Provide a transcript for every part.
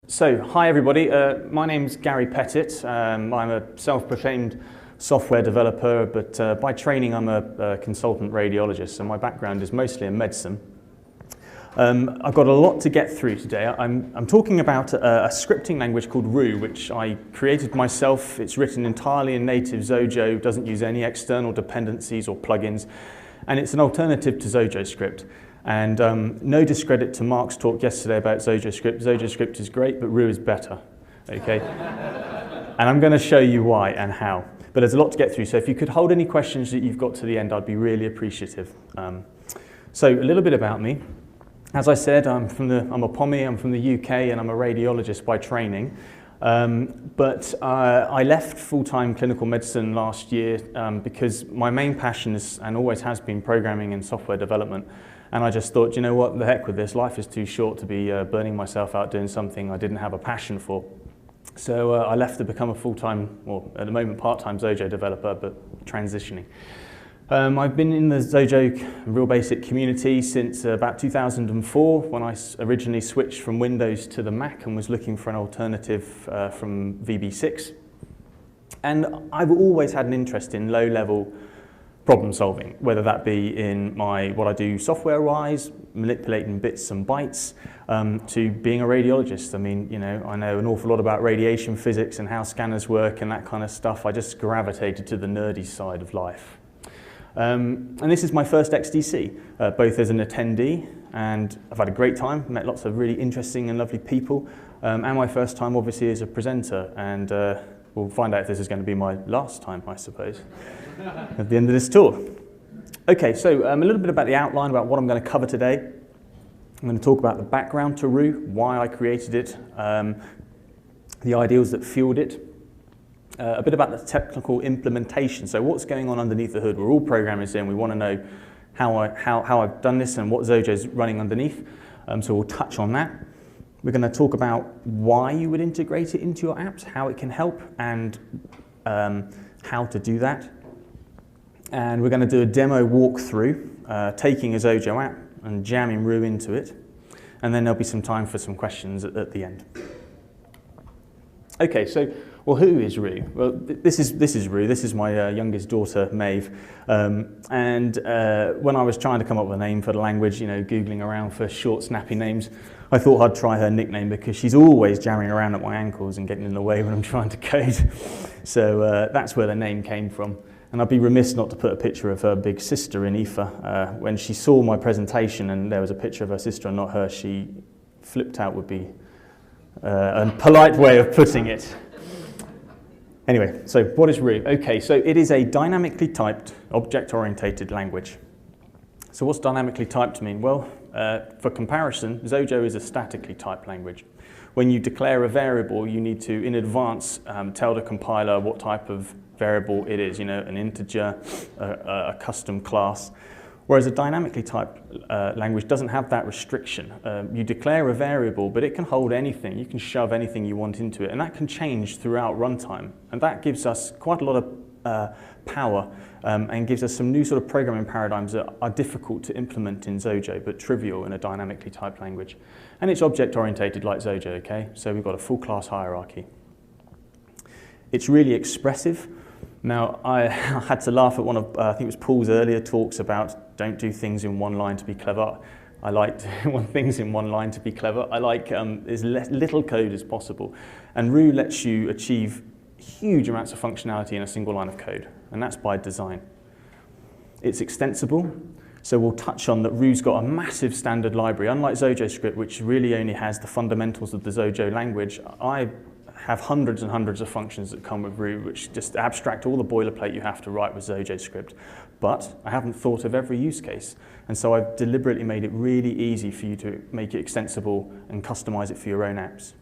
So, hi everybody, my name's Garry Pettet. I'm a self-proclaimed software developer, but by training I'm a consultant radiologist, so my background is mostly in medicine. I've got a lot to get through today. I'm talking about a scripting language called Roo, which I created myself. It's written entirely in native Xojo, doesn't use any external dependencies or plugins, and it's an alternative to Xojo script. And no discredit to Mark's talk yesterday about Xojo script. Xojo script is great, but Roo is better, okay? And I'm going to show you why and how. But there's a lot to get through, so if you could hold any questions that you've got to the end, I'd be really appreciative. So a little bit about me. As I said, I'm a Pommy, I'm from the UK, and I'm a radiologist by training. But I left full-time clinical medicine last year because my main passion is, and always has been, programming and software development. And I just thought, you know what, the heck with this. Life is too short to be burning myself out doing something I didn't have a passion for. So I left to become a full-time, or at the moment part-time Xojo developer, but transitioning. I've been in the Xojo Real Basic community since about 2004, when I originally switched from Windows to the Mac and was looking for an alternative from VB6. And I've always had an interest in low-level problem solving, whether that be in what I do software-wise, manipulating bits and bytes, to being a radiologist. I mean, you know, I know an awful lot about radiation physics and how scanners work and that kind of stuff. I just gravitated to the nerdy side of life. And this is my first XDC, both as an attendee, and I've had a great time, met lots of really interesting and lovely people, and my first time obviously as a presenter, and we'll find out if this is going to be my last time, I suppose, at the end of this tour. Okay, so a little bit about the outline, about what I'm going to cover today. I'm going to talk about the background to Roo, why I created it, the ideals that fueled it, a bit about the technical implementation, so what's going on underneath the hood. We're all programmers here and we want to know how I've done this and what Xojo's running underneath, so we'll touch on that. We're going to talk about why you would integrate it into your apps, how it can help, and how to do that. And we're going to do a demo walkthrough, taking a Xojo app and jamming Roo into it. And then there'll be some time for some questions at the end. Okay, so, well, who is Roo? Well, this is Roo. This is my youngest daughter, Maeve. And when I was trying to come up with a name for the language, you know, Googling around for short, snappy names, I thought I'd try her nickname because she's always jamming around at my ankles and getting in the way when I'm trying to code. So that's where the name came from. And I'd be remiss not to put a picture of her big sister in Aoife. When she saw my presentation and there was a picture of her sister and not her, she flipped out, would be a polite way of putting it. Anyway, so what is Roo? Okay, so it is a dynamically typed, object-orientated language. So what's dynamically typed mean? Well, for comparison, Xojo is a statically typed language. When you declare a variable, you need to, in advance, tell the compiler what type of variable it is, you know, an integer, a custom class. Whereas a dynamically typed language doesn't have that restriction. You declare a variable, but it can hold anything. You can shove anything you want into it, and that can change throughout runtime. And that gives us quite a lot of power and gives us some new sort of programming paradigms that are difficult to implement in Xojo, but trivial in a dynamically typed language. And it's object-orientated like Xojo, okay? So we've got a full class hierarchy. It's really expressive. Now, I had to laugh at one of, I think it was Paul's earlier talks about don't do things in one line to be clever. I like to want things in one line to be clever. I like as little code as possible. And Roo lets you achieve huge amounts of functionality in a single line of code, and that's by design. It's extensible, so we'll touch on that Roo's got a massive standard library. Unlike Xojo script, which really only has the fundamentals of the Xojo language, I have hundreds and hundreds of functions that come with Roo, which just abstract all the boilerplate you have to write with Xojo script. But I haven't thought of every use case, and so I've deliberately made it really easy for you to make it extensible and customize it for your own apps.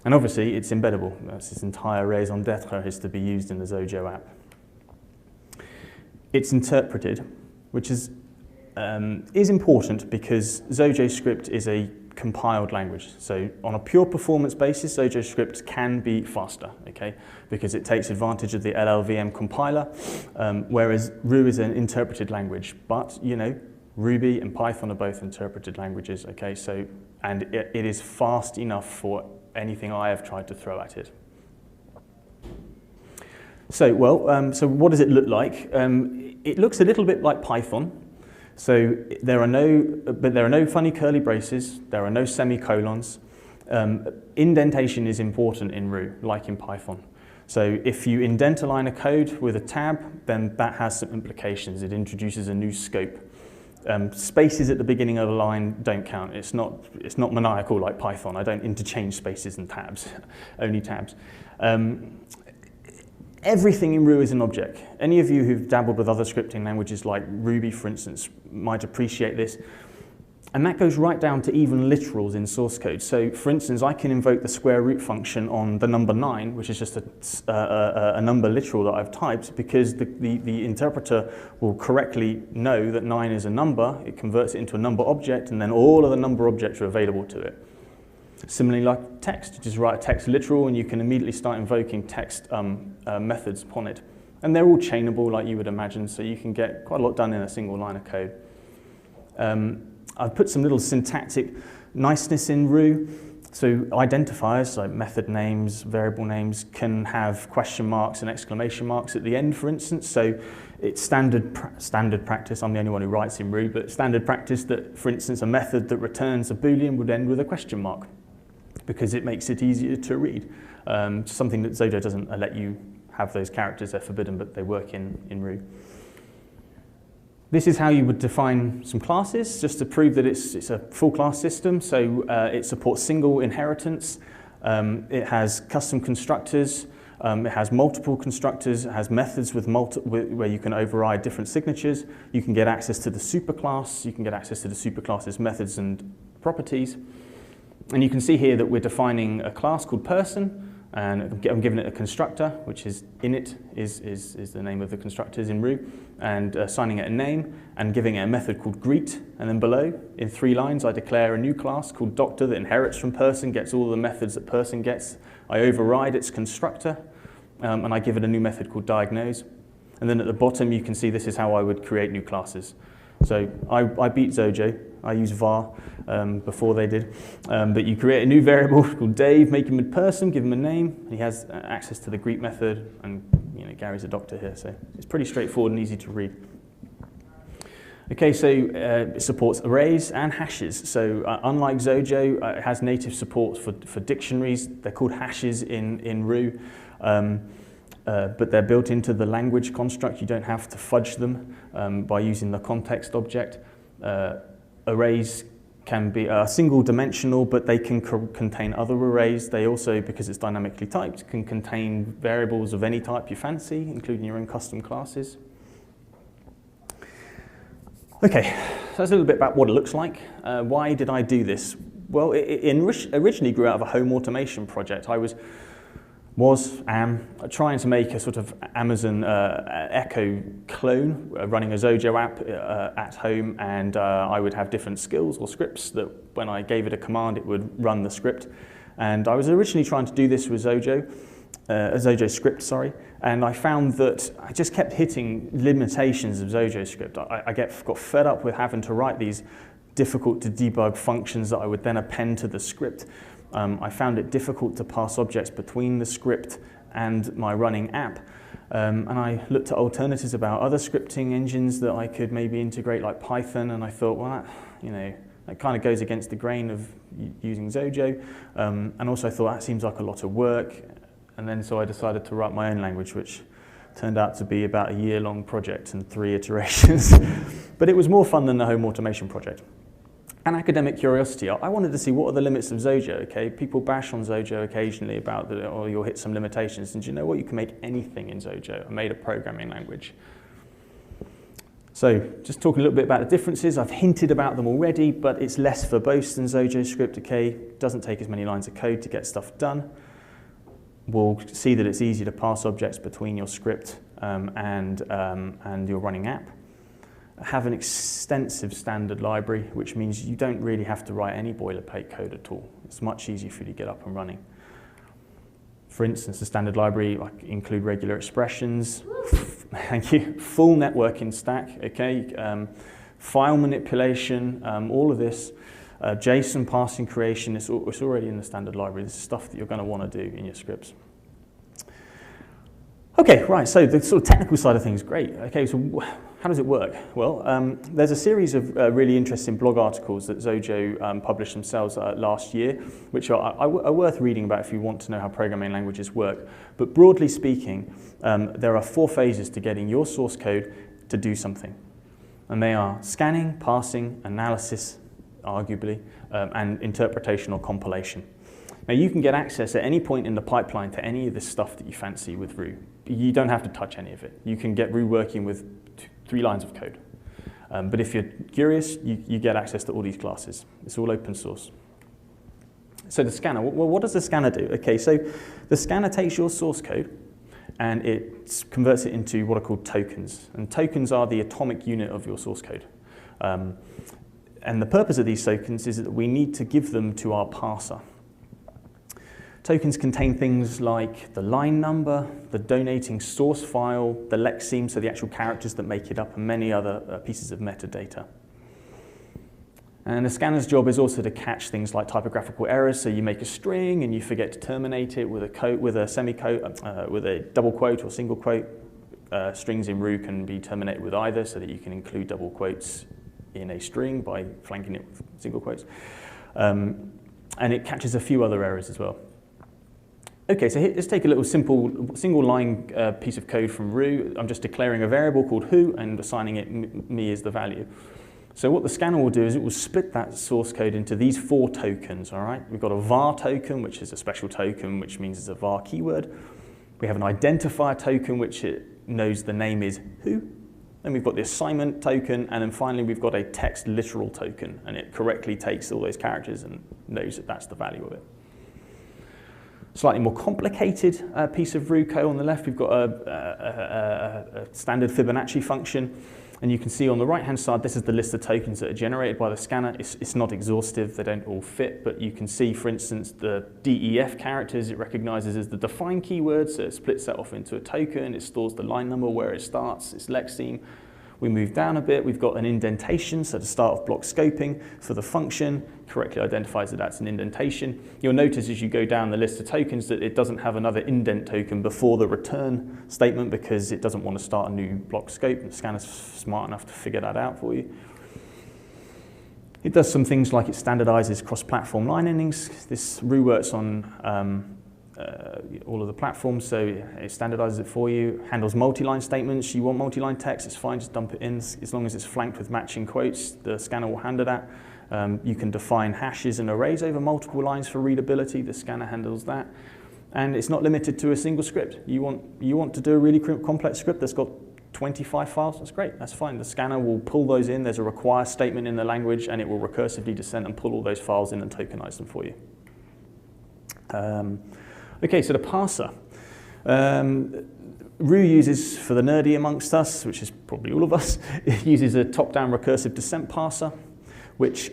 And obviously, it's embeddable. That's its entire raison d'etre is to be used in the Xojo app. It's interpreted, which is important because Xojo script is a compiled language. So on a pure performance basis, Xojo script can be faster, okay? Because it takes advantage of the LLVM compiler, whereas Roo is an interpreted language. But, you know, Ruby and Python are both interpreted languages, okay, so, and it is fast enough for anything I have tried to throw at it. So, well, so what does it look like? It looks a little bit like Python. So there are no funny curly braces, there are no semicolons. Indentation is important in Ru, like in Python. So if you indent a line of code with a tab, then that has some implications. It introduces a new scope. Spaces at the beginning of a line don't count. It's not maniacal like Python. I don't interchange spaces and tabs, only tabs. Everything in Ru is an object. Any of you who've dabbled with other scripting languages like Ruby, for instance, might appreciate this. And that goes right down to even literals in source code. So, for instance, I can invoke the square root function on the number 9, which is just a number literal that I've typed, because the interpreter will correctly know that 9 is a number. It converts it into a number object, and then all of the number objects are available to it. Similarly, like text, you just write a text literal and you can immediately start invoking text methods upon it. And they're all chainable like you would imagine, so you can get quite a lot done in a single line of code. I've put some little syntactic niceness in Ru. So identifiers like method names, variable names can have question marks and exclamation marks at the end, for instance. So it's standard practice, I'm the only one who writes in Ru, but standard practice that, for instance, a method that returns a Boolean would end with a question mark, because it makes it easier to read. Something that Xojo doesn't let you have those characters, they're forbidden, but they work in Ru. This is how you would define some classes, just to prove that it's a full class system. So it supports single inheritance, it has custom constructors, it has multiple constructors, it has methods where you can override different signatures, you can get access to the superclass, you can get access to the superclass's methods and properties. And you can see here that we're defining a class called person, and I'm giving it a constructor, which is init, is the name of the constructors in Ru, and assigning it a name, and giving it a method called greet. And then below, in 3 lines, I declare a new class called doctor that inherits from person, gets all the methods that person gets. I override its constructor, and I give it a new method called diagnose. And then at the bottom, you can see this is how I would create new classes. So I beat Xojo. I used var before they did. But you create a new variable called Dave, make him a person, give him a name. He has access to the greet method, and Gary's a doctor here, so it's pretty straightforward and easy to read. Okay, so it supports arrays and hashes. So unlike Xojo, it has native support for dictionaries. They're called hashes in Ru. But they're built into the language construct. You don't have to fudge them by using the context object. Arrays can be single dimensional, but they can contain other arrays. They also, because it's dynamically typed, can contain variables of any type you fancy, including your own custom classes. Okay, so that's a little bit about what it looks like. Why did I do this? Well, it originally grew out of a home automation project. I am trying to make a sort of Amazon Echo clone, running a Xojo app at home, and I would have different skills or scripts that when I gave it a command, it would run the script. And I was originally trying to do this with Xojo, a Xojo script, sorry, and I found that I just kept hitting limitations of Xojo script. I got fed up with having to write these difficult to debug functions that I would then append to the script. I found it difficult to pass objects between the script and my running app. And I looked at alternatives about other scripting engines that I could maybe integrate, like Python, and I thought, well, that kind of goes against the grain of using Xojo. And also I thought that seems like a lot of work. And then so I decided to write my own language, which turned out to be about a year-long project and 3 iterations. But it was more fun than the home automation project. And academic curiosity. I wanted to see what are the limits of Xojo, okay? People bash on Xojo occasionally about that, or you'll hit some limitations. And do you know what? You can make anything in Xojo. I made a programming language. So just talking a little bit about the differences. I've hinted about them already, but it's less verbose than Xojo script, okay? It doesn't take as many lines of code to get stuff done. We'll see that it's easy to pass objects between your script and your running app. Have an extensive standard library, which means you don't really have to write any boilerplate code at all. It's much easier for you to get up and running. For instance, the standard library include regular expressions, thank you, full networking stack, okay, file manipulation, all of this, JSON parsing creation, it's already in the standard library. This is stuff that you're going to want to do in your scripts. Okay, right, so the sort of technical side of things, great. Okay, so how does it work? Well, there's a series of really interesting blog articles that Xojo published themselves last year, which are worth reading about if you want to know how programming languages work. But broadly speaking, there are 4 phases to getting your source code to do something. And they are scanning, parsing, analysis, arguably, and interpretation or compilation. Now you can get access at any point in the pipeline to any of this stuff that you fancy with Ru. You don't have to touch any of it. You can get Ru working with 3 lines of code. But if you're curious, you get access to all these classes. It's all open source. So the scanner, well, what does the scanner do? Okay, so the scanner takes your source code and it converts it into what are called tokens. And tokens are the atomic unit of your source code. And the purpose of these tokens is that we need to give them to our parser. Tokens contain things like the line number, the donating source file, the lexeme, so the actual characters that make it up, and many other pieces of metadata. And the scanner's job is also to catch things like typographical errors. So you make a string and you forget to terminate it with a semicolon, with a double quote or single quote. Strings in Ru can be terminated with either, so that you can include double quotes in a string by flanking it with single quotes. And it catches a few other errors as well. Okay, so let's take a little simple single line piece of code from Ru. I'm just declaring a variable called who and assigning it me as the value. So what the scanner will do is it will split that source code into these 4 tokens, all right? We've got a var token, which is a special token, which means it's a var keyword. We have an identifier token, which it knows the name is who. Then we've got the assignment token, and then finally we've got a text literal token, and it correctly takes all those characters and knows that that's the value of it. Slightly more complicated piece of Ru code on the left, we've got a standard Fibonacci function. And you can see on the right-hand side, this is the list of tokens that are generated by the scanner. It's not exhaustive, they don't all fit, but you can see, for instance, the DEF characters it recognizes as the define keyword, so it splits that off into a token, it stores the line number where it starts, its lexeme. We move down a bit, we've got an indentation, so the start of block scoping for the function, correctly identifies that that's an indentation. You'll notice as you go down the list of tokens that it doesn't have another indent token before the return statement because it doesn't want to start a new block scope, and the scanner's smart enough to figure that out for you. It does some things like it standardizes cross-platform line endings. This Ru works on all of the platforms, so it standardizes it for you, handles multi-line statements. You want multi-line text, it's fine, just dump it in. As long as it's flanked with matching quotes, the scanner will handle that. You can define hashes and arrays over multiple lines for readability, the scanner handles that. And it's not limited to a single script. You want to do a really complex script that's got 25 files, that's great, that's fine. The scanner will pull those in, there's a require statement in the language, and it will recursively descend and pull all those files in and tokenize them for you. Okay, so the parser. Ru uses, for the nerdy amongst us, which is probably all of us, it uses a top-down recursive descent parser, which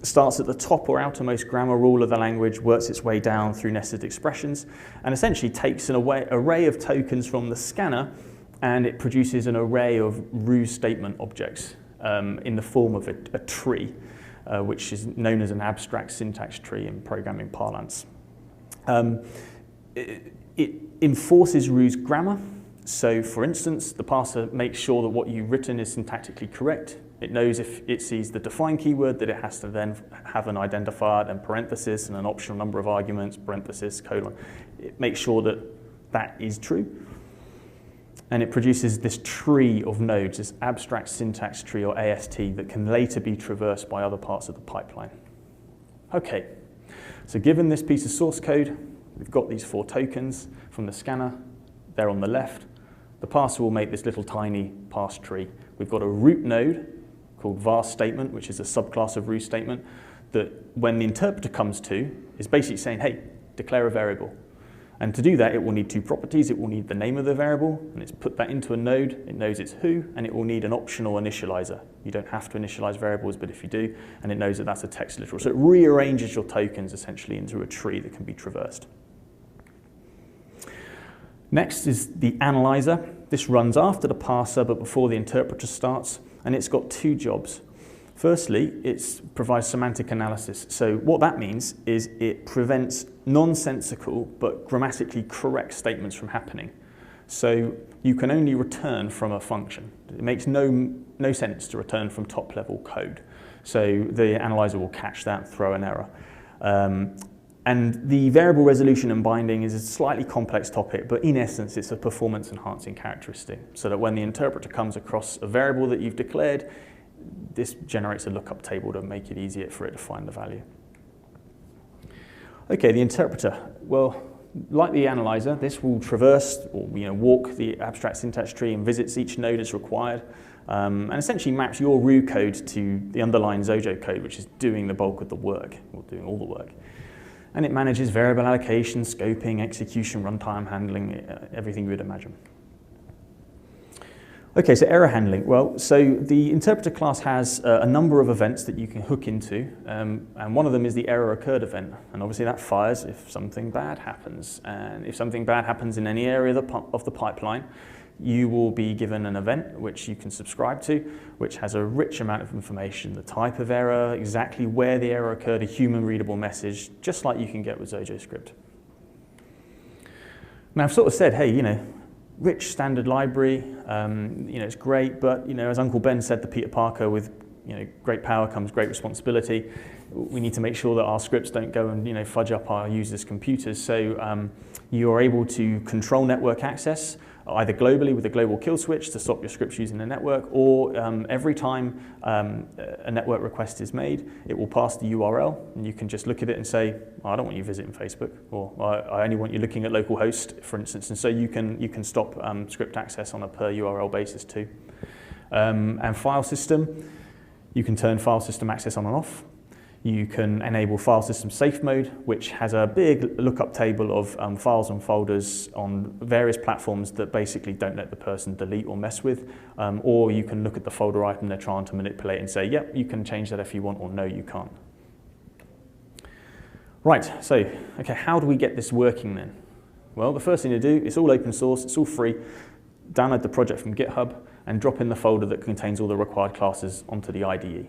starts at the top or outermost grammar rule of the language, works its way down through nested expressions, and essentially takes an array of tokens from the scanner, and it produces an array of Ru statement objects in the form of a tree, which is known as an abstract syntax tree in programming parlance. It enforces Ru's grammar. So for instance, the parser makes sure that what you've written is syntactically correct. It knows if it sees the define keyword that it has to then have an identifier, then parenthesis, and an optional number of arguments, parenthesis, colon. It makes sure that that is true. And it produces this tree of nodes, this abstract syntax tree, or AST, that can later be traversed by other parts of the pipeline. Okay, so given this piece of source code, we've got these 4 tokens from the scanner. They're on the left. The parser will make this little tiny parse tree. We've got a root node called var statement, which is a subclass of Ru statement, that when the interpreter comes to, is basically saying, hey, declare a variable. And to do that, it will need 2 properties. It will need the name of the variable, and it's put that into a node. It knows it's who, and it will need an optional initializer. You don't have to initialize variables, but if you do, and it knows that that's a text literal. So it rearranges your tokens essentially into a tree that can be traversed. Next is the analyzer. This runs after the parser, but before the interpreter starts. and it's got two jobs. Firstly, it provides semantic analysis. So what that means is it prevents nonsensical but grammatically correct statements from happening. So you can only return from a function. It makes no sense to return from top-level code. So the analyzer will catch that, throw an error. And the variable resolution and binding is a slightly complex topic, but in essence, it's a performance-enhancing characteristic, so that when the interpreter comes across a variable that you've declared, this generates a lookup table to make it easier for it to find the value. Okay, the interpreter. Well, like the analyzer, this will traverse or walk the abstract syntax tree and visits each node as required, and essentially maps your root code to the underlying Xojo code, which is doing the bulk of the work, or doing all the work. And it manages variable allocation, scoping, execution, runtime handling, everything you would imagine. Okay, so error handling. Well, so the interpreter class has a number of events that you can hook into, and one of them is the error occurred event. And obviously that fires if something bad happens. And if something bad happens in any area of the pipeline, you will be given an event which you can subscribe to, which has a rich amount of information, the type of error, exactly where the error occurred, a human readable message, just like you can get with Xojo script. Now I've sort of said, hey, rich standard library, it's great, but as Uncle Ben said to Peter Parker, with great power comes great responsibility. We need to make sure that our scripts don't go and fudge up our users' computers. So you are able to control network access, either globally with a global kill switch to stop your scripts using the network, or every time a network request is made, it will pass the URL, and you can just look at it and say, I don't want you visiting Facebook, or I only want you looking at localhost, for instance, and so you can stop script access on a per URL basis too. And file system, you can turn file system access on and off. You can enable file system safe mode, which has a big lookup table of files and folders on various platforms that basically don't let the person delete or mess with. Or you can look at the folder item they're trying to manipulate and say, yep, you can change that if you want, or no, you can't. Right, so, okay, how do we get this working then? Well, the first thing to do, it's all open source, it's all free. Download the project from GitHub and drop in the folder that contains all the required classes onto the IDE.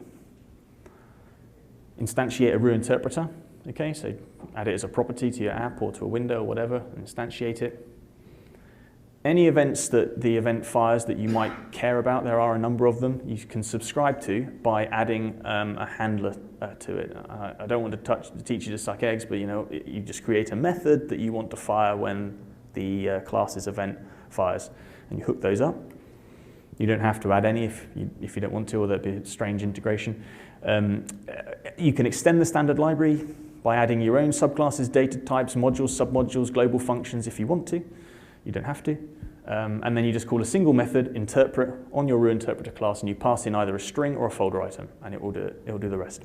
Instantiate a root interpreter, okay, so add it as a property to your app or to a window or whatever, and instantiate it. Any events that the event fires that you might care about, there are a number of them, you can subscribe to by adding a handler to it. I don't want to teach you to suck eggs, but you just create a method that you want to fire when the class's event fires, and you hook those up. You don't have to add any if you don't want to, or there'd be a strange integration. You can extend the standard library by adding your own subclasses, data types, modules, submodules, global functions if you want to. You don't have to. And then you just call a single method, interpret, on your root interpreter class, and you pass in either a string or a folder item, and it will do the rest.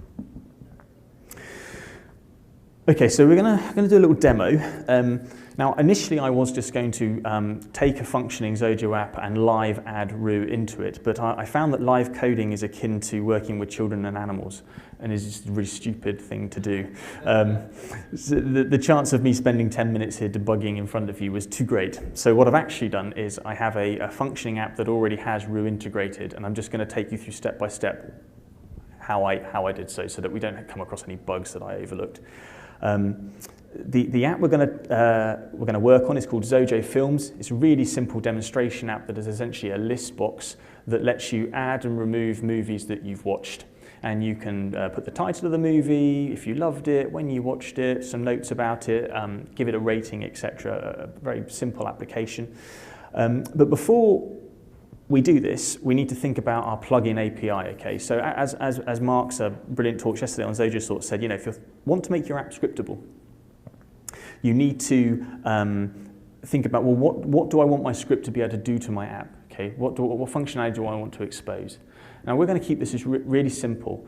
Okay, so we're gonna do a little demo. Now, initially, I was just going to take a functioning Xojo app and live add root into it, but I found that live coding is akin to working with children and animals, and is just a really stupid thing to do. So the chance of me spending 10 minutes here debugging in front of you was too great. So what I've actually done is I have a functioning app that already has root integrated, and I'm just going to take you through step by step how I did so that we don't come across any bugs that I overlooked. The app we're going to work on is called Xojo Films. It's a really simple demonstration app that is essentially a list box that lets you add and remove movies that you've watched. And you can put the title of the movie, if you loved it, when you watched it, some notes about it, give it a rating, etc. A very simple application. But before we do this, we need to think about our plugin API, okay? So as Mark's brilliant talk yesterday on Xojo sort of said, if you want to make your app scriptable, you need to think about, well, what do I want my script to be able to do to my app, okay? What functionality do I want to expose? Now, we're going to keep this really simple.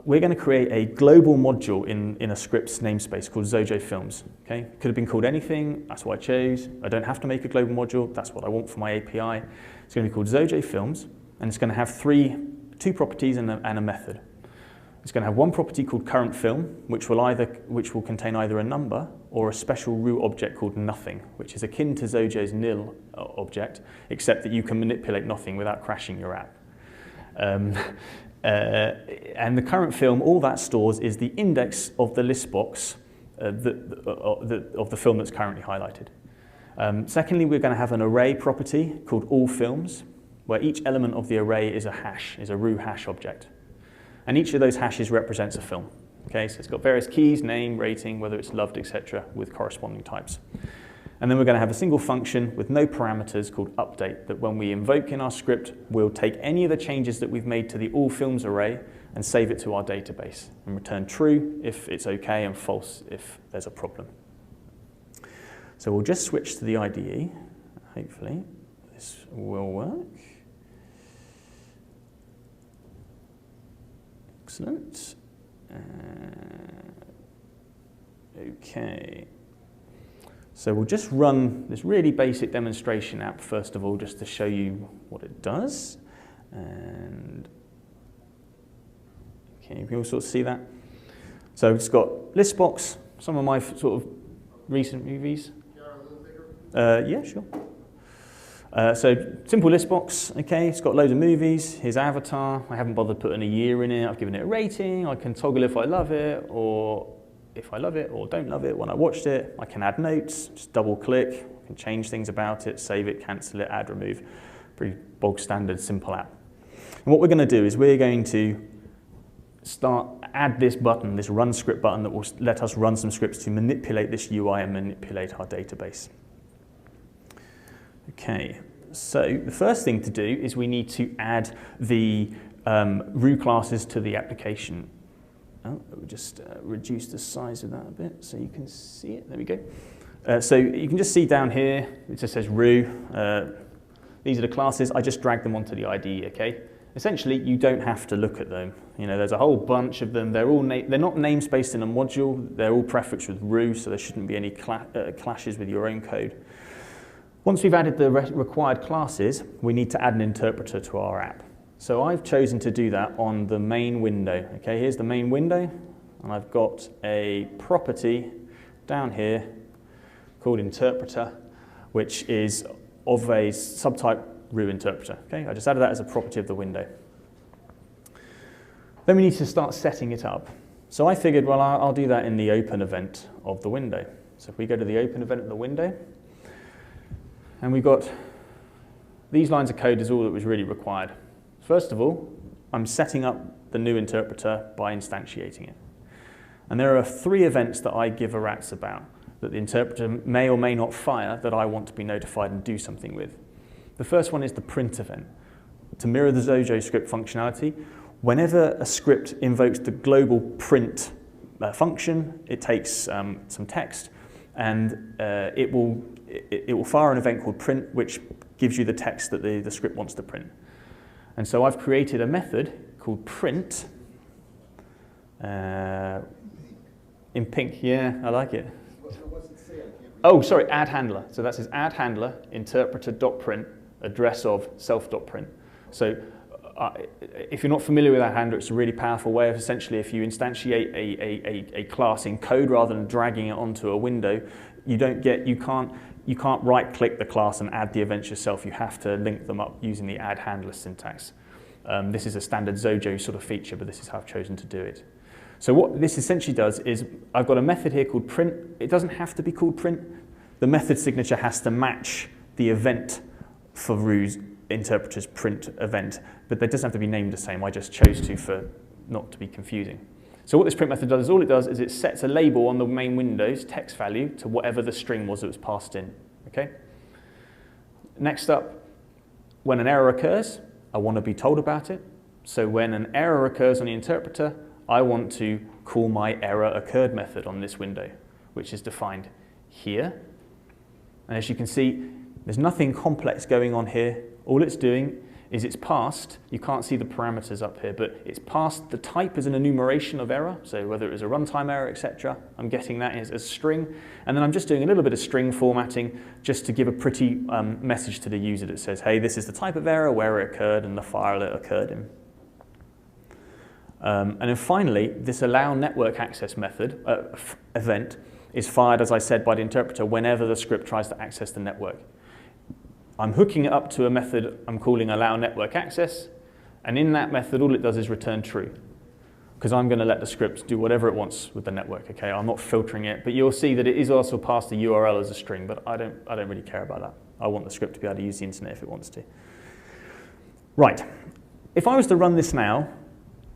We're going to create a global module in a script's namespace called Xojo Films, okay? Could have been called anything, that's what I chose. I don't have to make a global module, that's what I want for my API. It's going to be called Xojo Films, and it's going to have two properties and a method. It's going to have one property called current film, which will contain either a number or a special root object called nothing, which is akin to Xojo's nil object, except that you can manipulate nothing without crashing your app. And the current film, all that stores is the index of the list box of the film that's currently highlighted. Secondly, we're going to have an array property called all films, where each element of the array is a hash, is a root hash object. And each of those hashes represents a film. Okay, so it's got various keys, name, rating, whether it's loved, etc., with corresponding types. And then we're going to have a single function with no parameters called update that when we invoke in our script, we'll take any of the changes that we've made to the all films array and save it to our database and return true if it's okay and false if there's a problem. So we'll just switch to the IDE. Hopefully this will work. Excellent. Okay. So we'll just run this really basic demonstration app first of all, just to show you what it does. And okay, you can all sort of see that. So it's got listbox, some of my sort of recent movies. Yeah, sure. So simple listbox, okay, it's got loads of movies. Here's Avatar. I haven't bothered putting a year in it. I've given it a rating. I can toggle if I love it or if I love it or don't love it when I watched it. I can add notes, just double click, I can change things about it, save it, cancel it, add, remove. Pretty bog standard, simple app. And what we're going to do is we're going to add this button, this run script button that will let us run some scripts to manipulate this UI and manipulate our database. Okay, so the first thing to do is we need to add the root classes to the application. Oh, we'll just reduce the size of that a bit so you can see it. There we go. So you can just see down here, it just says root. These are the classes. I just dragged them onto the IDE, okay? Essentially, you don't have to look at them. You know, there's a whole bunch of them. They're not namespaced in a module. They're all prefixed with root, so there shouldn't be any clashes with your own code. Once we've added the required classes, we need to add an interpreter to our app. So I've chosen to do that on the main window. Okay, here's the main window, and I've got a property down here called interpreter, which is of a subtype root interpreter. Okay, I just added that as a property of the window. Then we need to start setting it up. So I figured, well, I'll do that in the open event of the window. So if we go to the open event of the window, and we've got these lines of code is all that was really required. First of all, I'm setting up the new interpreter by instantiating it. And there are 3 events that I give a rat's about that the interpreter may or may not fire that I want to be notified and do something with. The first one is the print event. To mirror the Xojo script functionality, whenever a script invokes the global print function, it takes some text and it will fire an event called print, which gives you the text that the script wants to print. And so I've created a method called print, in pink, yeah, I like it. What's it say? Oh, sorry, add handler. So that says add handler, interpreter.print, address of self.print. So if you're not familiar with that handler, it's a really powerful way of essentially, if you instantiate a class in code rather than dragging it onto a window, you can't right-click the class and add the events yourself. You have to link them up using the add handler syntax. This is a standard Xojo sort of feature, but this is how I've chosen to do it. So what this essentially does is I've got a method here called print. It doesn't have to be called print. The method signature has to match the event for root's interpreter's print event, but that doesn't have to be named the same. I just chose to for not to be confusing. So what this print method does, all it does is it sets a label on the main window's text value to whatever the string was that was passed in. Okay? Next up, when an error occurs, I want to be told about it. So when an error occurs on the interpreter, I want to call my error occurred method on this window, which is defined here. And as you can see, there's nothing complex going on here. All it's doing is it's passed, you can't see the parameters up here, but it's passed the type as an enumeration of error, so whether it was a runtime error, etc. I'm getting that as a string, and then I'm just doing a little bit of string formatting just to give a pretty message to the user that says, hey, this is the type of error, where it occurred, and the file it occurred in. And then finally, this allow network access method, event, is fired, as I said, by the interpreter whenever the script tries to access the network. I'm hooking it up to a method I'm calling allow network access, And in that method, all it does is return true, because I'm going to let the script do whatever it wants with the network. Okay, I'm not filtering it, but you'll see that it is also passed the URL as a string, but I don't really care about that. I want the script to be able to use the internet if it wants to. Right, if I was to run this now,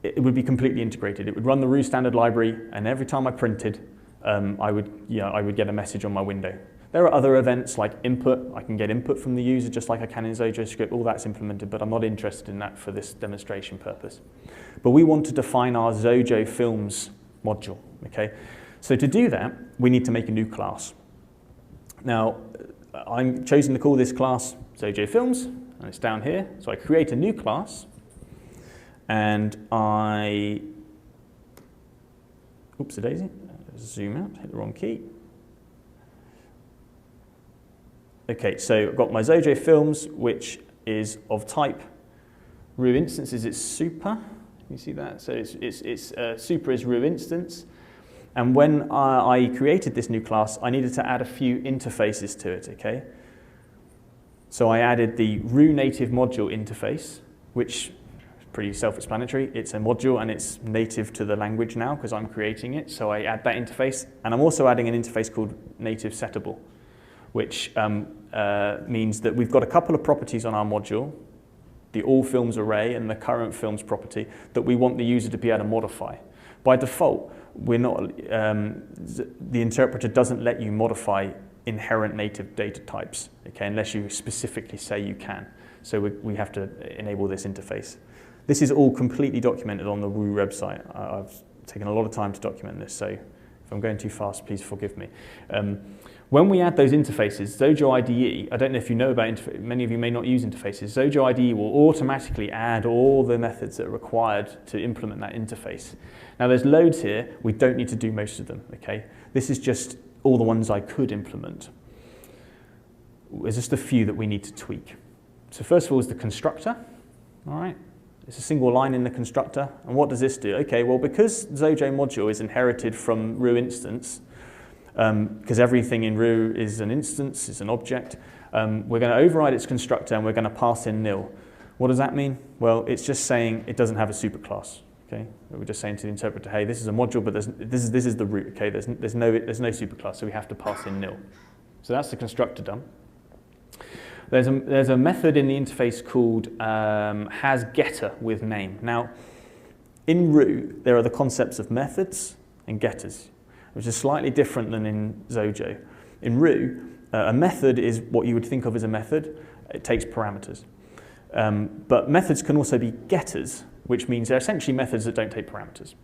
it would be completely integrated. It would run the Roo standard library, and every time I printed, I would get a message on my window. There are other events like input. I can get input from the user just like I can in Xojo script. All that's implemented, but I'm not interested in that for this demonstration purpose. But we want to define our Xojo Films module. Okay, so to do that, we need to make a new class. Now, I'm chosen to call this class Xojo Films, and it's down here. So I create a new class, and oops-a-daisy, zoom out, hit the wrong key. Okay, so I've got my Xojo Films, which is of type Roo instances. It's super. You see that? So it's super is Roo instance. And when I created this new class, I needed to add a few interfaces to it. Okay. So I added the Roo native module interface, which is pretty self-explanatory. It's a module and it's native to the language now because I'm creating it. So I add that interface, and I'm also adding an interface called native settable, which means that we've got a couple of properties on our module, the all films array and the current films property, that we want the user to be able to modify. By default, we're not, the interpreter doesn't let you modify inherent native data types, okay, unless you specifically say you can. So we have to enable this interface. This is all completely documented on the Roo website. I've taken a lot of time to document this, so if I'm going too fast, please forgive me. When we add those interfaces, Xojo IDE, I don't know if you know about, many of you may not use interfaces, Xojo IDE will automatically add all the methods that are required to implement that interface. Now there's loads here, we don't need to do most of them, okay? This is just all the ones I could implement. There's just a few that we need to tweak. So first of all is the constructor, all right? It's a single line in the constructor, and what does this do? Okay, well because Xojo module is inherited from Roo instance, because everything in Roo is an instance, is an object, we're going to override its constructor and we're going to pass in nil. What does that mean? Well, it's just saying it doesn't have a superclass. Okay, we're just saying to the interpreter, hey, this is a module, but this is the root. Okay, there's no superclass, so we have to pass in nil. So that's the constructor done. There's a method in the interface called hasGetter with name. Now, in Roo, there are the concepts of methods and getters, which is slightly different than in Xojo. In Roo, a method is what you would think of as a method. It takes parameters. But methods can also be getters, which means they're essentially methods that don't take parameters.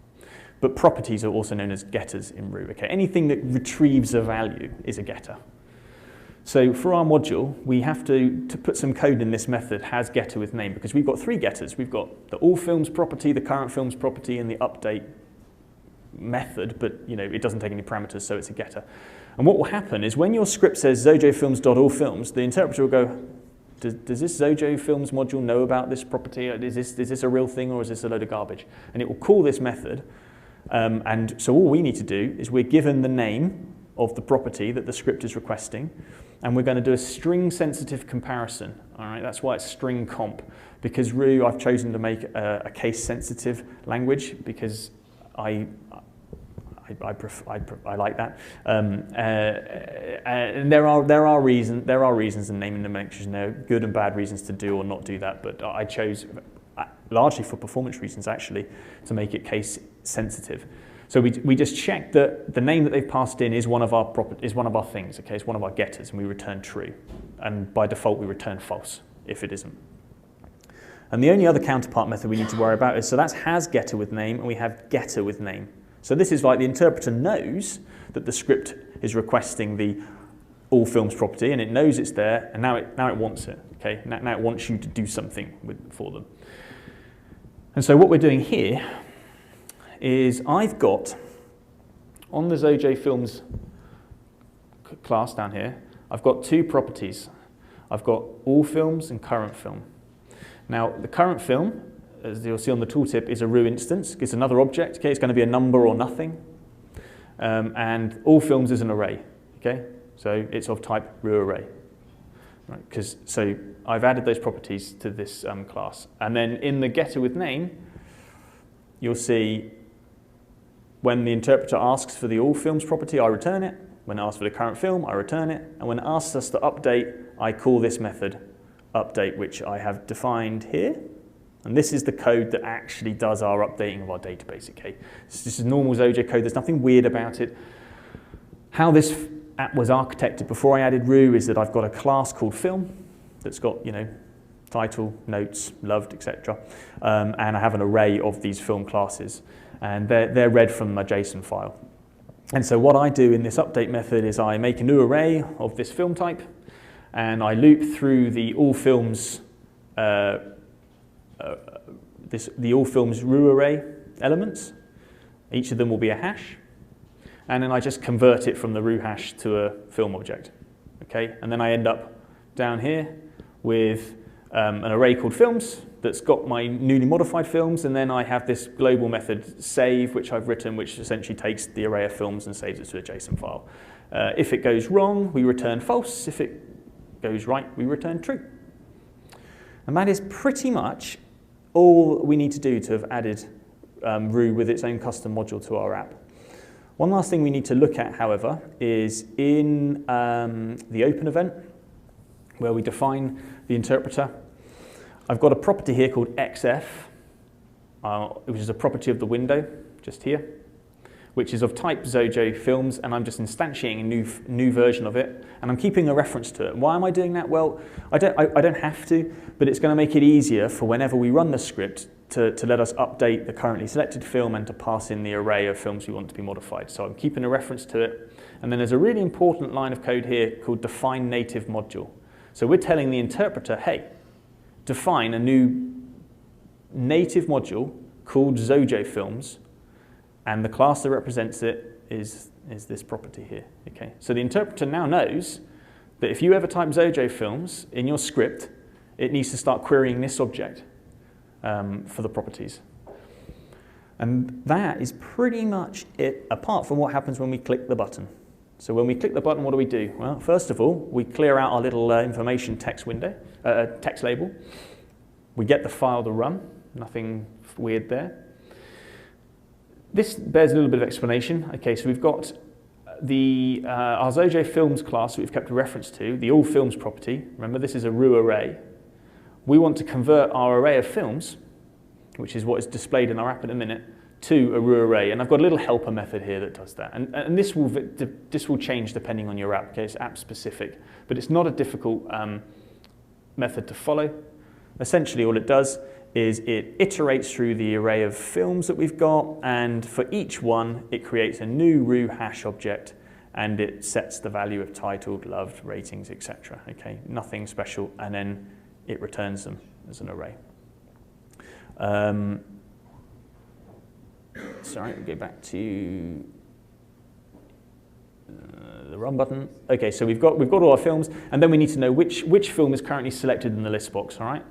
But properties are also known as getters in Roo. Okay? Anything that retrieves a value is a getter. So for our module, we have to put some code in this method hasGetter with name, because we've got three getters. We've got the all films property, the current films property, and the update method, but it doesn't take any parameters, so it's a getter. And what will happen is when your script says xojofilms.allFilms, the interpreter will go, does this Xojo Films module know about this property? Is this a real thing, or is this a load of garbage? And it will call this method, and so all we need to do is we're given the name of the property that the script is requesting, and we're going to do a string-sensitive comparison. All right, that's why it's string comp, because Roo, I've chosen to make a case-sensitive language because I like that, and there are reasons in naming dimensions. There are good and bad reasons to do or not do that, but I chose, largely for performance reasons actually, to make it case sensitive. So we just check that the name that they've passed in is one of our things. Okay, it's one of our getters, and we return true, and by default we return false if it isn't. And the only other counterpart method we need to worry about is, so that's hasGetter with name, and we have getter with name. So this is like the interpreter knows that the script is requesting the all films property, and it knows it's there, and now it wants it. Okay, now it wants you to do something for them. And so what we're doing here is I've got on the Xojo Films class down here, I've got two properties. I've got all films and current film. Now the current film, as you'll see on the tooltip, is a Roo instance. It's another object. Okay, it's going to be a number or nothing. And all films is an array. Okay, so it's of type Roo array. right? So I've added those properties to this class. And then in the getter with name, you'll see when the interpreter asks for the all films property, I return it. When it asks for the current film, I return it. And when it asks us to update, I call this method update, which I have defined here. And this is the code that actually does our updating of our database, okay? This is normal Xojo code. There's nothing weird about it. How this app was architected before I added Roo is that I've got a class called film that's got, title, notes, loved, etc. And I have an array of these film classes. And they're read from my JSON file. And so what I do in this update method is I make a new array of this film type, and I loop through the all films Roo array elements. Each of them will be a hash, and then I just convert it from the Roo hash to a film object. Okay, and then I end up down here with an array called films that's got my newly modified films, and then I have this global method save, which I've written, which essentially takes the array of films and saves it to a JSON file. If it goes wrong, we return false. If it goes right, we return true. And that is pretty much all we need to do to have added Roo with its own custom module to our app. One last thing we need to look at, however, is in the open event, where we define the interpreter. I've got a property here called XF, which is a property of the window, just here, which is of type Xojo films, and I'm just instantiating a new version of it, and I'm keeping a reference to it. Why am I doing that? Well, I don't have to, but it's going to make it easier for whenever we run the script to let us update the currently selected film and to pass in the array of films we want to be modified. So I'm keeping a reference to it. And then there's a really important line of code here called define native module. So we're telling the interpreter, hey, define a new native module called Xojo films, and the class that represents it is this property here. Okay? So the interpreter now knows that if you ever type Xojo films in your script, it needs to start querying this object for the properties. And that is pretty much it, apart from what happens when we click the button. So when we click the button, what do? Well, first of all, we clear out our little information text window, text label. We get the file to run, nothing weird there. This bears a little bit of explanation. Okay, so we've got our Xojo films class that we've kept a reference to, the all films property. Remember, this is a Roo array. We want to convert our array of films, which is what is displayed in our app in a minute, to a Roo array, and I've got a little helper method here that does that, and this will change depending on your app. Okay, it's app specific, but it's not a difficult method to follow. Essentially, all it does is it iterates through the array of films that we've got, and for each one, it creates a new Roo hash object, and it sets the value of titled, loved, ratings, etc. Okay, nothing special, and then it returns them as an array. Sorry, we'll go back to the run button. Okay, so we've got all our films, and then we need to know which film is currently selected in the list box. All right.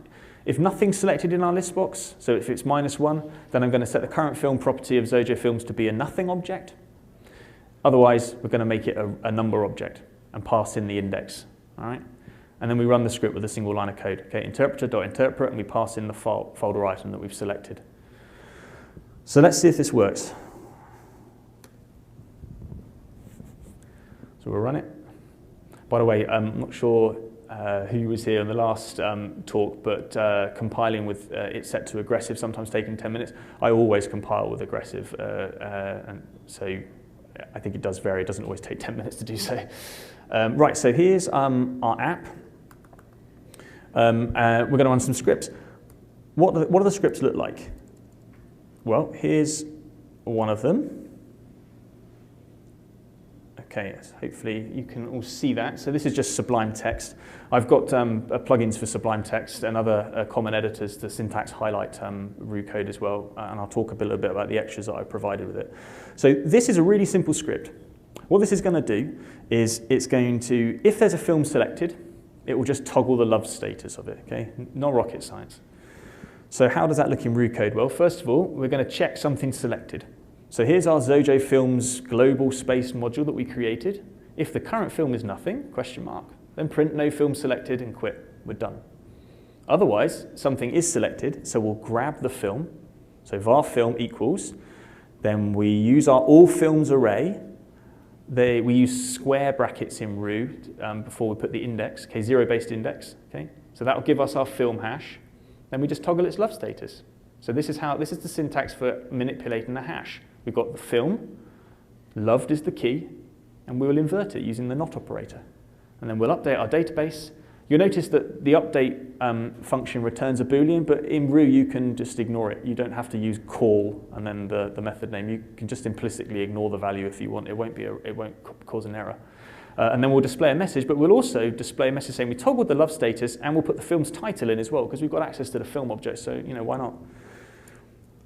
If nothing's selected in our list box, so if it's -1, then I'm going to set the current film property of Xojo films to be a nothing object. Otherwise, we're going to make it a number object and pass in the index. All right. And then we run the script with a single line of code. Okay, interpreter.interpret, and we pass in the folder item that we've selected. So let's see if this works. So we'll run it. By the way, I'm not sure who was here in the last talk, but compiling with it set to aggressive, sometimes taking 10 minutes. I always compile with aggressive, and so I think it does vary. It doesn't always take 10 minutes to do so. Right, so here's our app. We're going to run some scripts. What do the scripts look like? Well, here's one of them. Okay, so hopefully you can all see that. So this is just Sublime Text. I've got plugins for Sublime Text and other common editors to syntax highlight Roo code as well, and I'll talk a little bit about the extras that I've provided with it. So this is a really simple script. What this is going to do is it's going to, if there's a film selected, it will just toggle the loved status of it, okay? Not rocket science. So how does that look in Roo code? Well, first of all, we're going to check something selected. So here's our Xojo films global space module that we created. If the current film is nothing, question mark, then print no film selected and quit. We're done. Otherwise, something is selected, so we'll grab the film. So var film equals, then we use our all films array. We use square brackets in root before we put the index, okay, zero-based index. Okay? So that will give us our film hash. Then we just toggle its love status. So this is the syntax for manipulating a hash. We've got the film, loved is the key, and we will invert it using the not operator. And then we'll update our database. You'll notice that the update function returns a Boolean, but in Ru you can just ignore it. You don't have to use call and then the method name. You can just implicitly ignore the value if you want. It won't cause an error. And then we'll display a message, but we'll also display a message saying we toggled the love status, and we'll put the film's title in as well, because we've got access to the film object, so why not?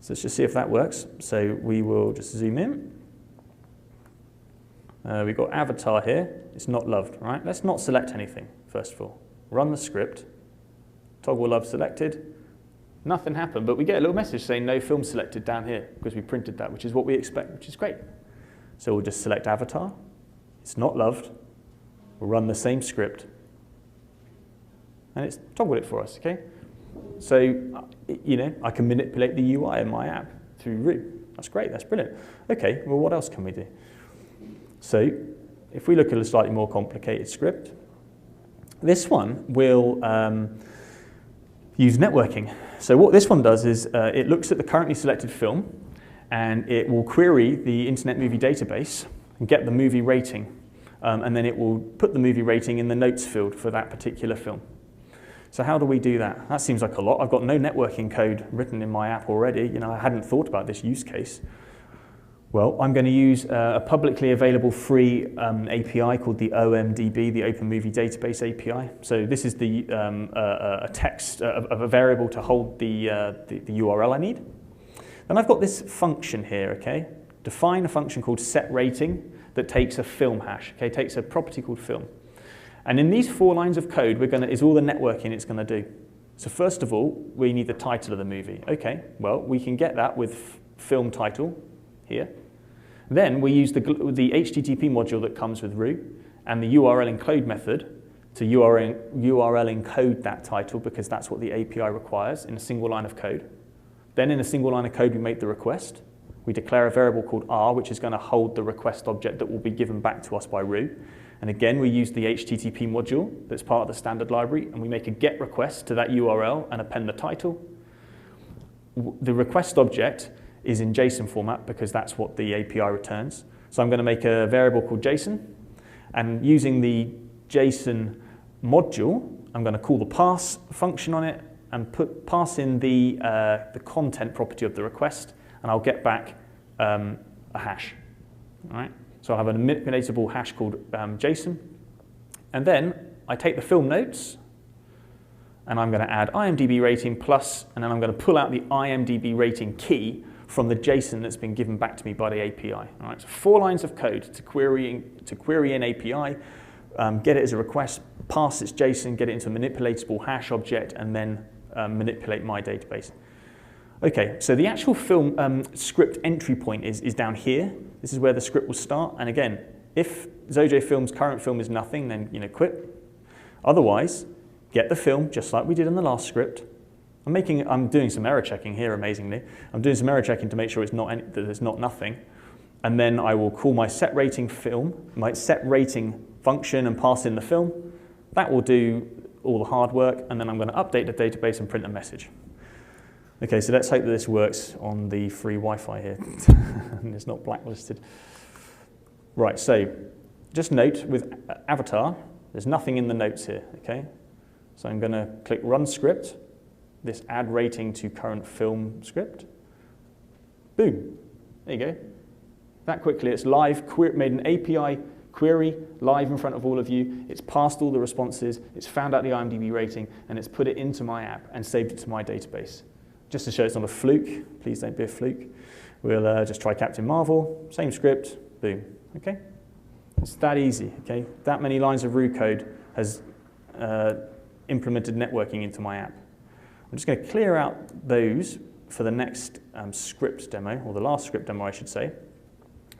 So let's just see if that works. So we will just zoom in. We've got avatar here. It's not loved, right? Let's not select anything, first of all. Run the script, toggle love selected, nothing happened, but we get a little message saying no film selected down here because we printed that, which is what we expect, which is great. So we'll just select avatar, it's not loved, we'll run the same script, and it's toggled it for us, okay? So, I can manipulate the UI in my app through Ru. That's great, that's brilliant. Okay, well, what else can we do? So, if we look at a slightly more complicated script, this one will use networking. So what this one does is it looks at the currently selected film, and it will query the Internet Movie Database and get the movie rating. And then it will put the movie rating in the notes field for that particular film. So how do we do that? That seems like a lot. I've got no networking code written in my app already. I hadn't thought about this use case. Well, I'm going to use a publicly available free API called the OMDB, the Open Movie Database API. So this is a text, a variable to hold the URL I need. Then I've got this function here, okay? Define a function called setRating that takes a film hash, okay? Takes a property called film. And in these 4 lines of code, is all the networking it's going to do. So first of all, we need the title of the movie. Okay, well, we can get that with film title here. Then we use the HTTP module that comes with Ru and the URL encode method to URL encode that title, because that's what the API requires in a single line of code. Then in a single line of code, we make the request. We declare a variable called R, which is going to hold the request object that will be given back to us by Ru. And again, we use the HTTP module that's part of the standard library, and we make a GET request to that URL and append the title. The request object is in JSON format because that's what the API returns. So I'm going to make a variable called JSON, and using the JSON module, I'm going to call the parse function on it and pass in the content property of the request, and I'll get back a hash. All right? So I have a manipulatable hash called JSON, and then I take the film notes, and I'm going to add IMDb rating plus, and then I'm going to pull out the IMDb rating key from the JSON that's been given back to me by the API. All right, so 4 lines of code to query an API, get it as a request, pass its JSON, get it into a manipulatable hash object, and then manipulate my database. Okay, so the actual film script entry point is down here. This is where the script will start. And again, if Xojo Film's current film is nothing, then quit. Otherwise, get the film just like we did in the last script. I'm doing some error checking here, amazingly. I'm doing some error checking to make sure that there's not nothing. And then I will call my setRating function and pass in the film. That will do all the hard work, and then I'm going to update the database and print a message. Okay, so let's hope that this works on the free Wi-Fi here. And it's not blacklisted. Right, so just note with avatar, there's nothing in the notes here, okay? So I'm going to click Run Script, this add rating to current film script. Boom, there you go. That quickly, it's live, made an API query live in front of all of you. It's passed all the responses, it's found out the IMDb rating, and it's put it into my app and saved it to my database. Just to show it's not a fluke, please don't be a fluke, we'll just try Captain Marvel, same script, boom, okay? It's that easy, okay? That many lines of Ru code has implemented networking into my app. I'm just going to clear out those for the next script demo, or the last script demo, I should say.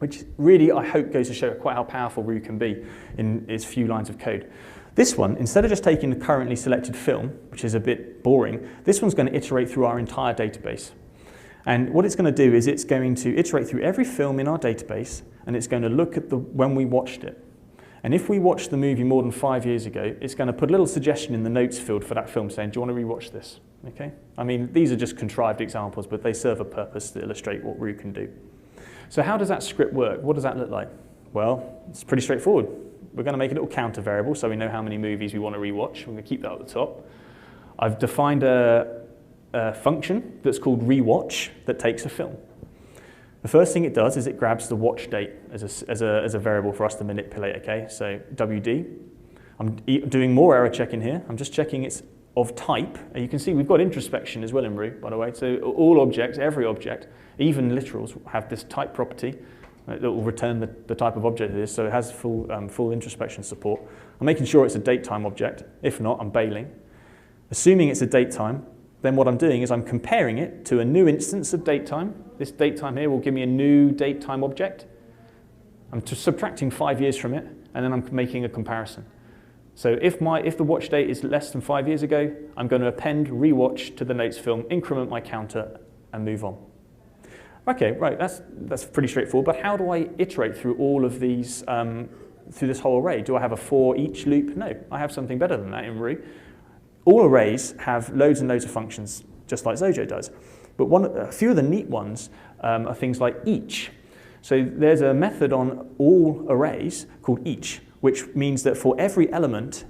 which really, I hope, goes to show quite how powerful Ru can be in its few lines of code. This one, instead of just taking the currently selected film, which is a bit boring, this one's going to iterate through our entire database. And what it's going to do is it's going to iterate through every film in our database, and it's going to look at when we watched it. And if we watched the movie more than 5 years ago, it's going to put a little suggestion in the notes field for that film saying, do you want to rewatch this? Okay? I mean, these are just contrived examples, but they serve a purpose to illustrate what Ru can do. So how does that script work? What does that look like? Well, it's pretty straightforward. We're going to make a little counter variable so we know how many movies we want to rewatch. We're going to keep that at the top. I've defined a function that's called rewatch that takes a film. The first thing it does is it grabs the watch date as a variable for us to manipulate, okay? So WD. I'm doing more error checking here. I'm just checking it's of type. And you can see we've got introspection as well in Ru, by the way. So all objects, every object, even literals, have this type property that will return the type of object it is, so it has full introspection support. I'm making sure it's a datetime object. If not, I'm bailing. Assuming it's a datetime, then what I'm doing is I'm comparing it to a new instance of datetime. This datetime here will give me a new datetime object. I'm subtracting 5 years from it, and then I'm making a comparison. So if the watch date is less than 5 years ago, I'm going to append rewatch to the notes film, increment my counter, and move on. Okay, right, that's pretty straightforward, but how do I iterate through all of these, through this whole array? Do I have a for each loop? No, I have something better than that in Ru. All arrays have loads and loads of functions, just like Xojo does. But a few of the neat ones are things like each. So there's a method on all arrays called each, which means that for every element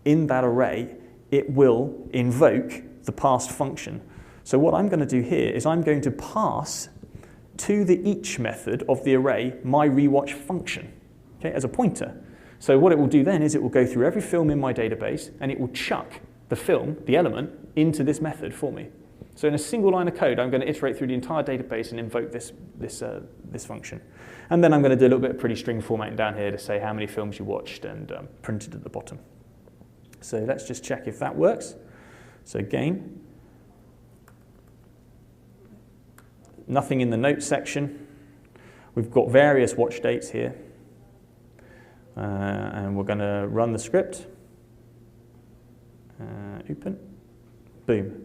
in that array, it will invoke the passed function. So what I'm going to do here is I'm going to pass to the each method of the array my rewatch function, okay, as a pointer. So what it will do then is it will go through every film in my database and it will chuck the film, the element, into this method for me. So in a single line of code, I'm going to iterate through the entire database and invoke this function. And then I'm going to do a little bit of pretty string formatting down here to say how many films you watched and printed at the bottom. So let's just check if that works. So again, nothing in the notes section. We've got various watch dates here. And we're going to run the script. Open. Boom.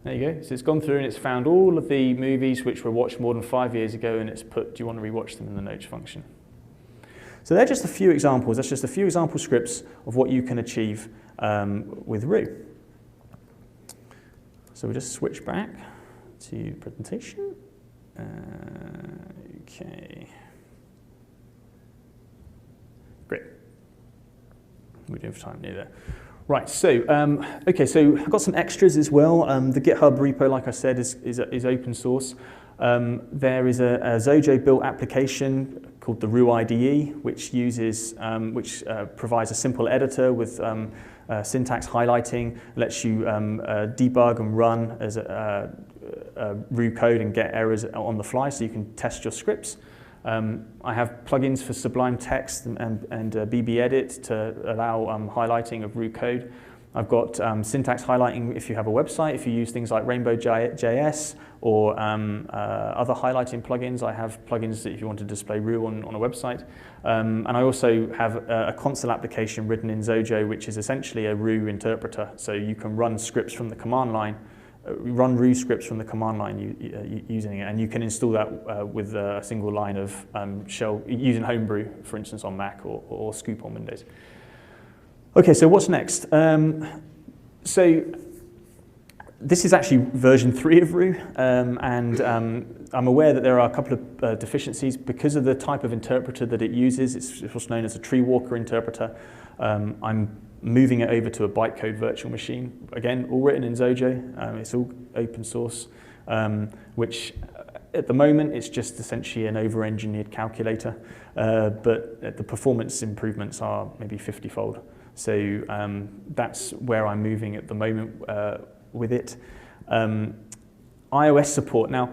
There you go. So it's gone through and it's found all of the movies which were watched more than 5 years ago, and it's put, do you want to rewatch them in the notes function? So they're just a few examples. That's just a few example scripts of what you can achieve with Ru. So we'll just switch back to presentation. Okay. Great. We do have time near there. Right, so, okay, so I've got some extras as well. The GitHub repo, like I said, is open source. There is a Xojo built application called the Ru IDE, which provides a simple editor with syntax highlighting, lets you debug and run as Ru code and get errors on the fly, so you can test your scripts. I have plugins for Sublime Text and BB Edit to allow highlighting of Ru code. I've got syntax highlighting if you have a website, if you use things like Rainbow.js or other highlighting plugins. I have plugins that if you want to display Ru on a website. And I also have a console application written in Xojo, which is essentially a Ru interpreter. So you can run scripts from the command line, run Ru scripts from the command line using it, and you can install that with a single line of shell using Homebrew, for instance, on Mac or Scoop on Windows. Okay, so what's next? So this is actually version 3 of Ru, and I'm aware that there are a couple of deficiencies because of the type of interpreter that it uses. It's what's known as a tree walker interpreter. I'm moving it over to a bytecode virtual machine. Again, all written in Xojo. It's all open source, which at the moment it's just essentially an over-engineered calculator, but the performance improvements are maybe 50-fold. So that's where I'm moving at the moment with it. iOS support. Now,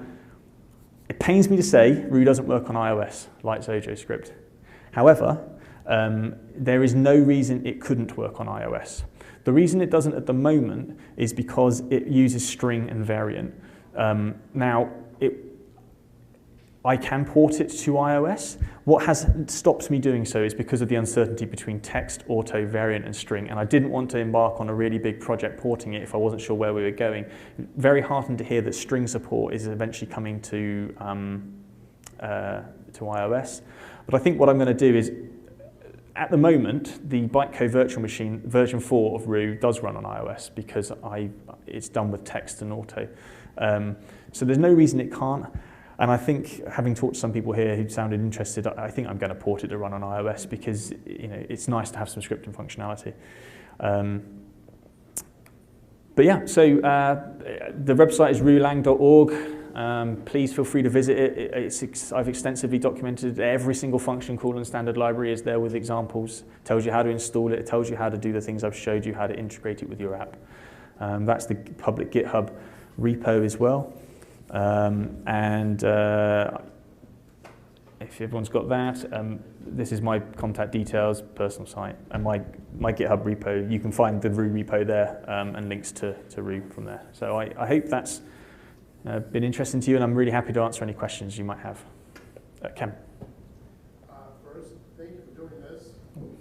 it pains me to say Ru doesn't work on iOS like Xojo script. However, there is no reason it couldn't work on iOS. The reason it doesn't at the moment is because it uses string and variant. Now, I can port it to iOS. What has stopped me doing so is because of the uncertainty between text, auto, variant, and string, and I didn't want to embark on a really big project porting it if I wasn't sure where we were going. Very heartened to hear that string support is eventually coming to iOS. But I think what I'm going to do is, at the moment, the Bytecode virtual machine version 4 of Roo does run on iOS because it's done with text and auto. So there's no reason it can't. And I think, having talked to some people here who sounded interested, I think I'm going to port it to run on iOS because it's nice to have some scripting functionality. But yeah, so the website is roolang.org. Please feel free to visit it. I've extensively documented every single function call and standard library is there with examples. It tells you how to install it. It tells you how to do the things I've showed you, how to integrate it with your app. That's the public GitHub repo as well. If everyone's got that, this is my contact details, personal site, and my GitHub repo. You can find the Roo repo there and links to Roo from there. So I hope that's been interesting to you, and I'm really happy to answer any questions you might have. Kem. First, thank you for doing this, and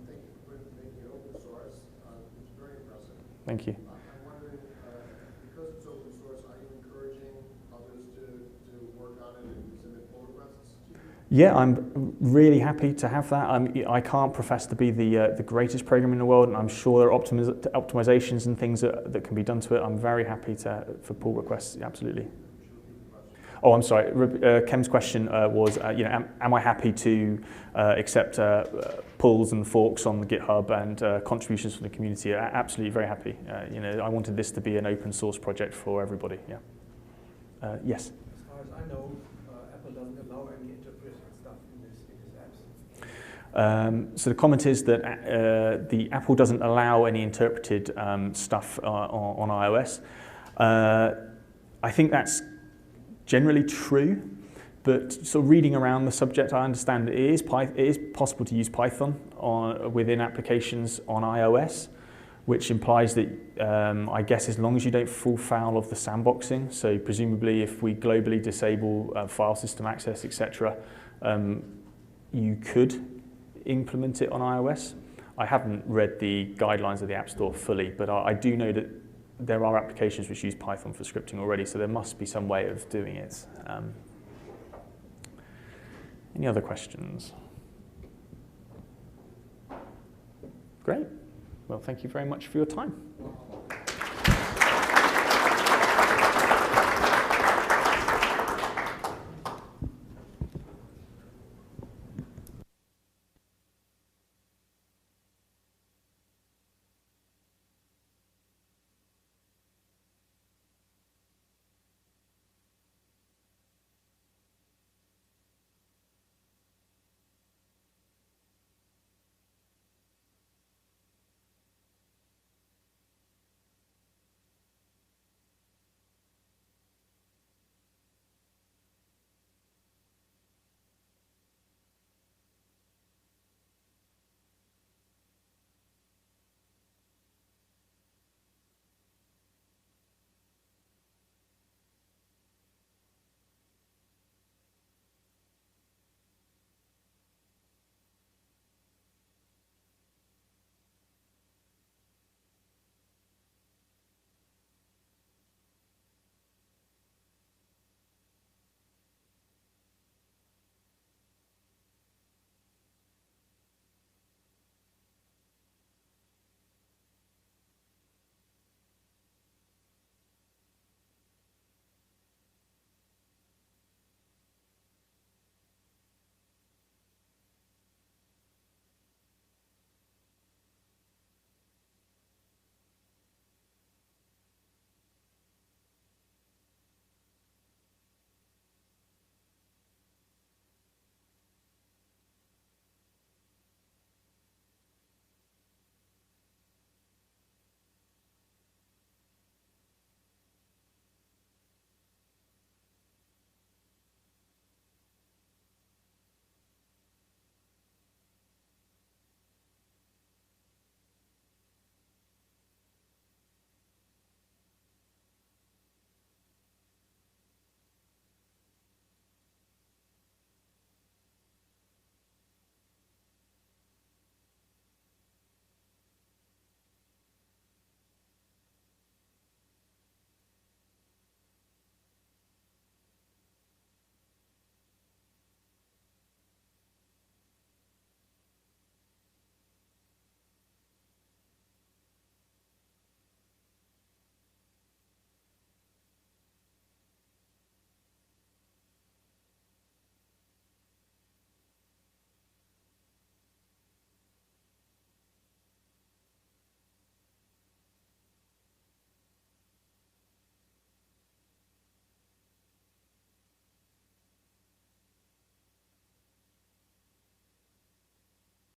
thank you for making it open source. It's very impressive. Thank you. I'm wondering, because it's open source, are you encouraging others to work on it and submit pull requests to you? Yeah, I'm really happy to have that. I can't profess to be the greatest programmer in the world, and I'm sure there are optimizations and things that can be done to it. I'm very happy for pull requests, absolutely. Oh, I'm sorry. Kem's question was, am I happy to accept pulls and forks on the GitHub and contributions from the community? Absolutely, very happy. I wanted this to be an open source project for everybody. Yeah. Yes. As far as I know, Apple doesn't allow any interpreting stuff in these apps. So the comment is that the Apple doesn't allow any interpreted stuff on iOS. I think that's generally true, but sort of reading around the subject, I understand it is possible to use Python within applications on iOS, which implies that, I guess, as long as you don't fall foul of the sandboxing, so presumably if we globally disable file system access, etc., you could implement it on iOS. I haven't read the guidelines of the App Store fully, but I do know that there are applications which use Python for scripting already, so there must be some way of doing it. Any other questions? Great. Well, thank you very much for your time.